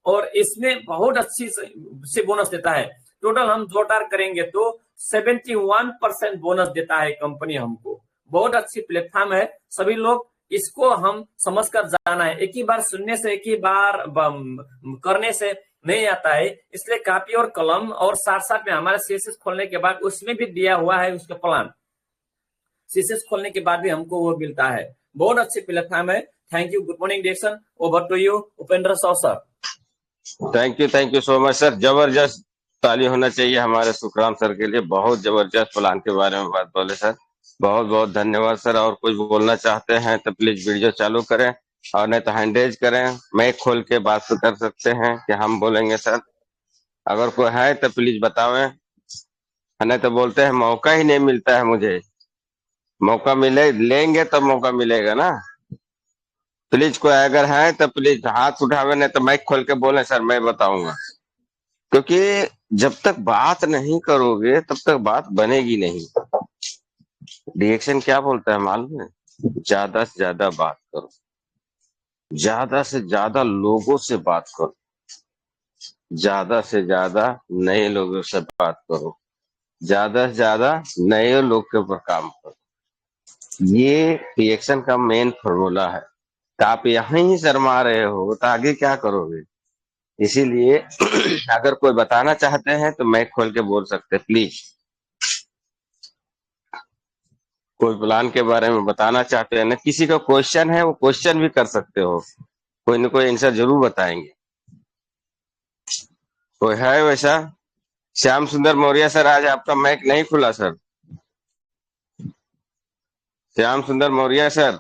और इसमें बहुत अच्छी से बोनस देता है। टोटल हम जोटार करेंगे तो 71% बोनस देता है कंपनी हमको। बहुत अच्छी प्लेटफॉर्म है, सभी लोग इसको हम समझकर जाना है। एक ही बार सुनने से, एक ही बार करने से नहीं आता है। इसलिए कॉपी और कलम, और साथ साथ में हमारे सीएसएस खोलने के बाद उसमें भी दिया हुआ है उसका प्लान, सीएसएस खोलने के बाद भी हमको वो मिलता है। बहुत अच्छी प्लेटफॉर्म है। Thank you. गुड मॉर्निंग डिएक्शन, over to you Upendra Sao sir. Thank you so much sir. जबरदस्त ताली होना चाहिए हमारे सुखराम सर के लिए, बहुत जबरदस्त प्लान के बारे में बात बोले सर, बहुत बहुत धन्यवाद सर। और कुछ बोलना चाहते हैं तो प्लीज वीडियो चालू करें, और नहीं तो हैंड रेज करें, माइक खोल के बात तो कर सकते हैं कि हम बोलेंगे सर। अगर कोई है तो प्लीज बतावें, नहीं तो बोलते हैं मौका ही नहीं मिलता है मुझे। मौका मिले लेंगे तब मौका मिलेगा ना। प्लीज कोई अगर है तो प्लीज हाथ उठावे, नहीं तो माइक खोल के बोले सर मैं बताऊंगा। क्योंकि जब तक बात नहीं करोगे तब तक बात बनेगी नहीं। रिएक्शन क्या बोलता है मालूम है? ज्यादा से ज्यादा बात करो, ज्यादा से ज्यादा लोगों से बात करो, ज्यादा से ज्यादा नए लोगों से बात करो, ज्यादा से ज्यादा नए लोग के ऊपर काम करो। ये रिएक्शन का मेन फॉर्मूला है। तो आप यहीं ही शर्मा रहे हो तो आगे क्या करोगे? इसीलिए अगर कोई बताना चाहते हैं तो माइक खोल के बोल सकते हैं प्लीज। कोई प्लान के बारे में बताना चाहते हैं ना, किसी का क्वेश्चन है वो क्वेश्चन भी कर सकते हो, कोई ना कोई आंसर जरूर बताएंगे। कोई है वैसा? श्याम सुंदर मौर्य सर, आज आपका माइक नहीं खुला सर। श्याम सुंदर मौर्य सर,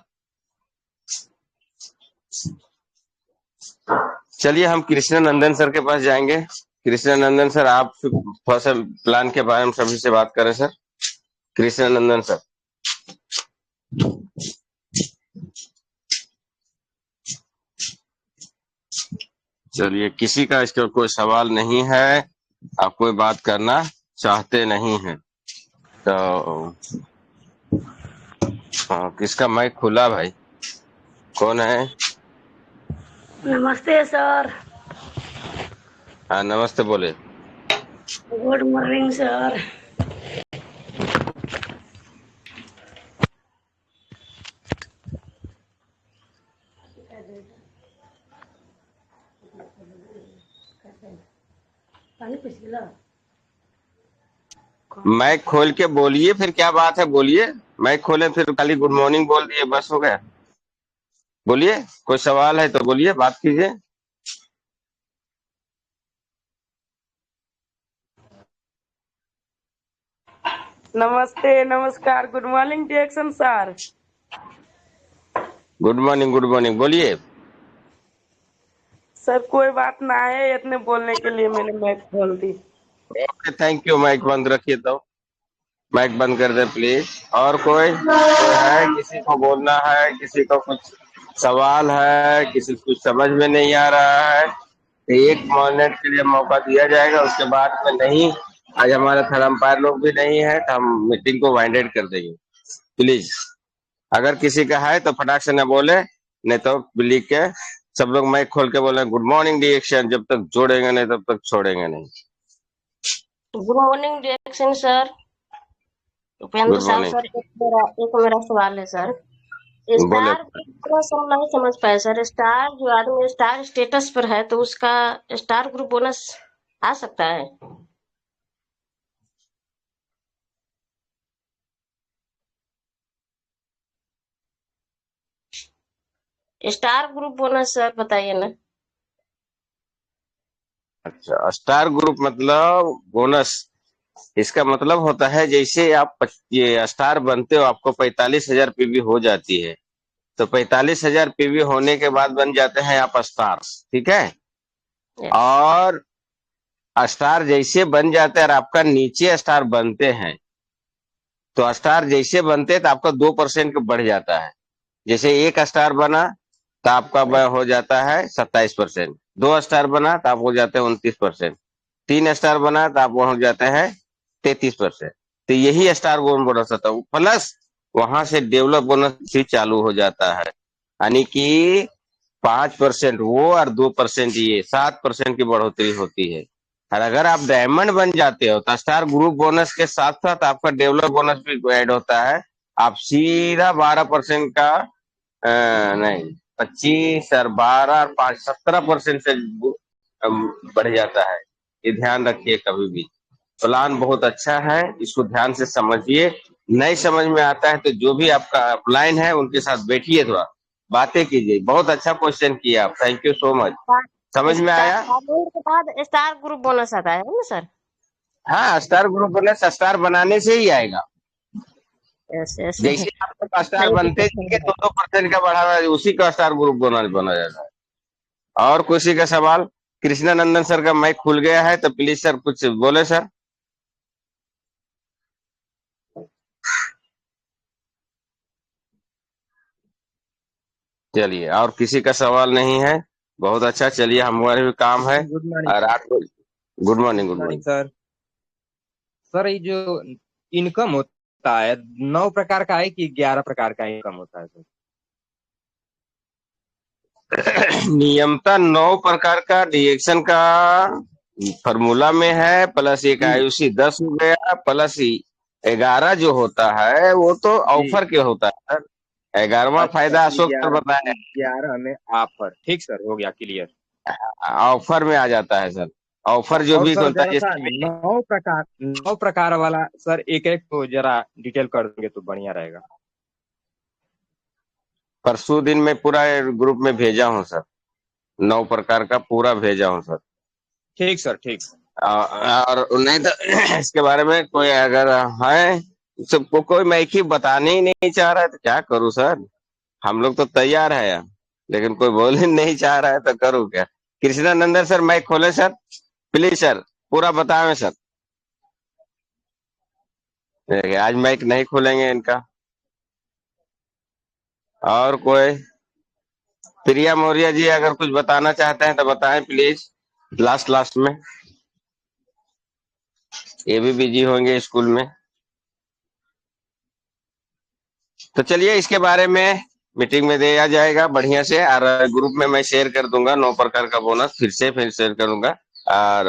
चलिए हम कृष्णानंदन सर के पास जाएंगे। कृष्णानंदन सर, आप थोड़ा सा प्लान के बारे में सभी से बात करें सर। कृष्णानंदन सर। चलिए, किसी का इसका कोई सवाल नहीं है, आप कोई बात करना चाहते नहीं हैं तो हाँ, किसका माइक खुला भाई? कौन है? नमस्ते सर। हाँ नमस्ते, बोले। Good morning sir. माइक खोल के बोलिए, फिर क्या बात है बोलिए। माइक खोले फिर खाली गुड मॉर्निंग बोल दिए बस हो गया। बोलिए, कोई सवाल है तो बोलिए, बात कीजिए। नमस्ते, नमस्कार, गुड मॉर्निंग डिएक्शन सर। गुड मॉर्निंग बोलिए। सर कोई बात ना है, इतने बोलने के लिए मैंने माइक खोल दी। Okay, thank you. माइक बंद रखिए तो। माइक बंद कर दे प्लीज। और कोई है, किसी को बोलना है, किसी को कुछ सवाल है, किसी को कुछ समझ में नहीं आ रहा है तो 1 मिनट के लिए मौका दिया जाएगा, उसके बाद में नहीं। आज हमारा थर्ड अंपायर लोग भी नहीं है तो हम मीटिंग को वाइंडेड कर देंगे। प्लीज अगर किसी का है तो फटाक से न बोले, नहीं तो लिख के सब लोग माइक खोल के बोले गुड मॉर्निंग डिएक्शन। जब तक जोड़ेंगे नहीं तब तक छोड़ेंगे नहीं। Good morning direction sir. Upendra good Sahu morning. Sir, एक मेरा सवाल है सर। बोले। स्टार ग्रुप हम नहीं समझ पाए सर। स्टार जो आदमी स्टार स्टेटस पर है तो उसका स्टार ग्रुप बोनस आ सकता है? स्टार ग्रुप बोनस सर बताइए ना। अच्छा, स्टार ग्रुप मतलब बोनस। इसका मतलब होता है जैसे आप ये स्टार बनते हो, आपको 45,000 पीवी हो जाती है, तो 45,000 पीवी होने के बाद बन जाते हैं आप स्टार्स। ठीक है। यस। और स्टार जैसे बन जाते हैं और आपका नीचे स्टार बनते हैं, तो स्टार जैसे बनते हैं तो आपका 2% बढ़ जाता है। जैसे एक स्टार बना तो आपका हो जाता है 27%। 2 स्टार बना तो आप हो जाते हैं 29%। 3 स्टार बना तो आप हो जाते हैं 33%। तो यही स्टार बोनस होता है। प्लस वहां से डेवलप बोनस भी चालू हो जाता है, यानी कि 5% वो और 2% ये 7% की बढ़ोतरी होती है। और अगर आप डायमंड बन जाते हो तो स्टार ग्रुप बोनस के साथ साथ आपका डेवलप बोनस भी ऐड होता है। आप सीधा 12% का नहीं, 25 और 12 और 5 17% से बढ़ जाता है। ये ध्यान रखिए कभी भी। प्लान बहुत अच्छा है, इसको ध्यान से समझिए। नहीं समझ में आता है तो जो भी आपका अपलाइन है उनके साथ बैठिए, थोड़ा बातें कीजिए। बहुत अच्छा क्वेश्चन किया आप, थैंक यू सो मच। समझ में स्टार आया? डायमंड के बाद स्टार ग्रुप बोनस आता है ना सर? हाँ, स्टार ग्रुप बोनस स्टार बनाने से ही आएगा। Yes yes. जैसे आप लोग स्टार थैंक यू बनते जाएंगे सर। 2% का बढ़ा, उसी का स्टार ग्रुप बोनस बना जाता है। और किसी का सवाल? कृष्णानंदन सर का माइक खुल गया है तो प्लीज सर कुछ बोले सर। चलिए, और किसी का सवाल नहीं है? बहुत अच्छा। चलिए, हमारे भी काम है। गुड मॉर्निंग और सर। रात को good morning. Good good morning morning. Sir. Sir ये जो इनकम होता है 9 प्रकार का है कि 11 प्रकार का इनकम होता है सर? नियमता 9 प्रकार का रिएक्शन का फॉर्मूला में है, प्लस एक जी आयुषी 10 हो गया, प्लस 11 जो होता है वो तो जी। ऑफर के होता है सर। 11वां अच्छा फायदा अशोक सर 11, बताए। 11 में ऑफर। ठीक सर, हो गया क्लियर। ऑफर में आ जाता है सर। ऑफर जो और भी सर होता जरा है सा जैसे 9 प्रकार वाला सर एक एक को जरा डिटेल कर देंगे तो बढ़िया रहेगा। परसों दिन में पूरा ग्रुप में भेजा हूँ सर। 9 प्रकार का पूरा भेजा हूँ सर। ठीक सर, ठीक। और नहीं तो इसके बारे में कोई अगर है, सबको कोई मैखी बताने ही नहीं चाह रहा है तो क्या करूं सर। हम लोग तो तैयार है यार, लेकिन कोई बोल ही नहीं चाह रहा है तो करूं क्या। कृष्णानंदन सर माइक खोले सर, प्लीज सर, पूरा बताएं सर। देखिए, आज माइक नहीं खोलेंगे इनका। और कोई? प्रिया मौर्य जी अगर कुछ बताना चाहते हैं तो बताएं प्लीज, लास्ट लास्ट में। ये भी बिजी होंगे स्कूल में। तो चलिए, इसके बारे में मीटिंग में दिया जाएगा बढ़िया से, और ग्रुप में मैं शेयर कर दूंगा 9 प्रकार का बोनस, फिर शेयर करूंगा। और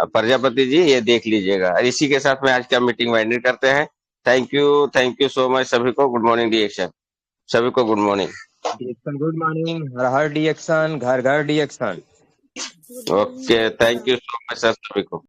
प्रजापति जी ये देख लीजिएगा। और इसी के साथ में आज का मीटिंग वाइंड करते हैं। थैंक यू सो मच सभी को। गुड मॉर्निंग डिएक्शन। सभी को गुड मॉर्निंग। डिएक्शन गुड मॉर्निंग। हर हर डिएक्शन, घर घर डिएक्शन। Okay, thank you so much sir सभी को।